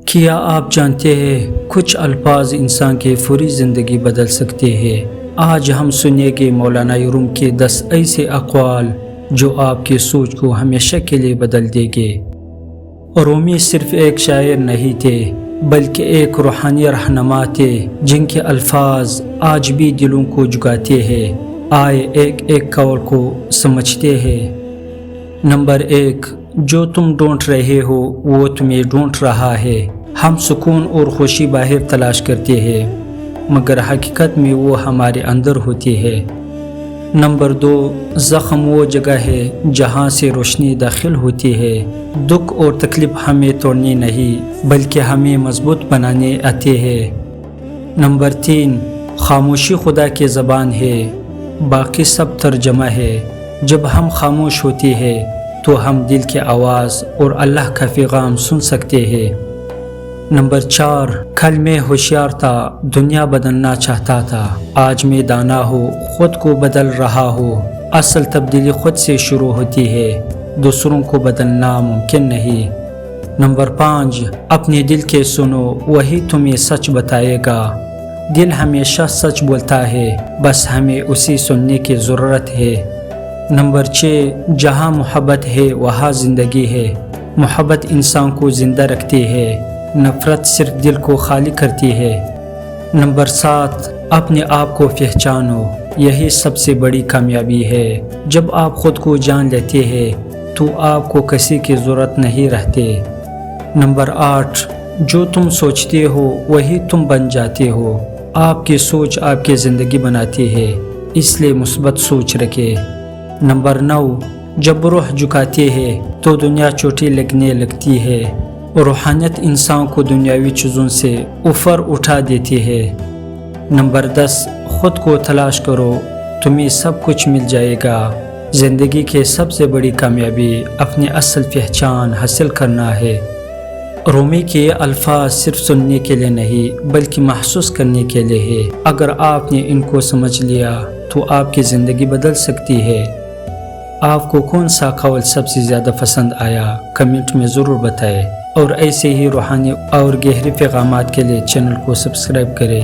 کیا آپ جانتے ہیں کچھ الفاظ انسان کی پوری زندگی بدل سکتے ہیں؟ آج ہم سنیں گے مولانا روم کے 10 ایسے اقوال جو آپ کی سوچ کو ہمیشہ کے لیے بدل دیں گے۔ رومی صرف ایک شاعر نہیں تھے بلکہ ایک روحانی رہنما تھے جن کے الفاظ آج بھی دلوں کو جگاتے ہیں۔ آئے ایک ایک قول کو سمجھتے ہیں۔ نمبر 1، جو تم ڈھونڈ رہے ہو وہ تمہیں ڈھونڈ رہا ہے۔ ہم سکون اور خوشی باہر تلاش کرتے ہیں مگر حقیقت میں وہ ہمارے اندر ہوتی ہے۔ نمبر 2، زخم وہ جگہ ہے جہاں سے روشنی داخل ہوتی ہے۔ دکھ اور تکلیف ہمیں توڑنے نہیں بلکہ ہمیں مضبوط بنانے آتے ہیں۔ نمبر 3، خاموشی خدا کی زبان ہے، باقی سب ترجمہ ہے۔ جب ہم خاموش ہوتے ہیں تو ہم دل کی آواز اور اللہ کا پیغام سن سکتے ہیں۔ نمبر 4، کل میں ہوشیار تھا، دنیا بدلنا چاہتا تھا، آج میں دانا ہوں، خود کو بدل رہا ہوں۔ اصل تبدیلی خود سے شروع ہوتی ہے، دوسروں کو بدلنا ممکن نہیں۔ نمبر 5، اپنے دل کے سنو، وہی تمہیں سچ بتائے گا۔ دل ہمیشہ سچ بولتا ہے، بس ہمیں اسی سننے کی ضرورت ہے۔ نمبر 6، جہاں محبت ہے وہاں زندگی ہے۔ محبت انسان کو زندہ رکھتی ہے، نفرت صرف دل کو خالی کرتی ہے۔ نمبر 7، اپنے آپ کو پہچانو، یہی سب سے بڑی کامیابی ہے۔ جب آپ خود کو جان لیتے ہیں تو آپ کو کسی کی ضرورت نہیں رہتی۔ نمبر 8، جو تم سوچتے ہو وہی تم بن جاتے ہو۔ آپ کی سوچ آپ کی زندگی بناتی ہے، اس لیے مثبت سوچ رکھے۔ نمبر 9، جب روح جھکاتی ہے تو دنیا چھوٹی لگنے لگتی ہے۔ روحانیت انسان کو دنیاوی چیزوں سے اوپر اٹھا دیتی ہے۔ نمبر 10، خود کو تلاش کرو، تمہیں سب کچھ مل جائے گا۔ زندگی کی سب سے بڑی کامیابی اپنی اصل پہچان حاصل کرنا ہے۔ رومی کے الفاظ صرف سننے کے لیے نہیں بلکہ محسوس کرنے کے لیے ہے۔ اگر آپ نے ان کو سمجھ لیا تو آپ کی زندگی بدل سکتی ہے۔ آپ کو کون سا قول سب سے زیادہ پسند آیا کمنٹ میں ضرور بتائیں، اور ایسے ہی روحانی اور گہرے پیغامات کے لیے چینل کو سبسکرائب کریں۔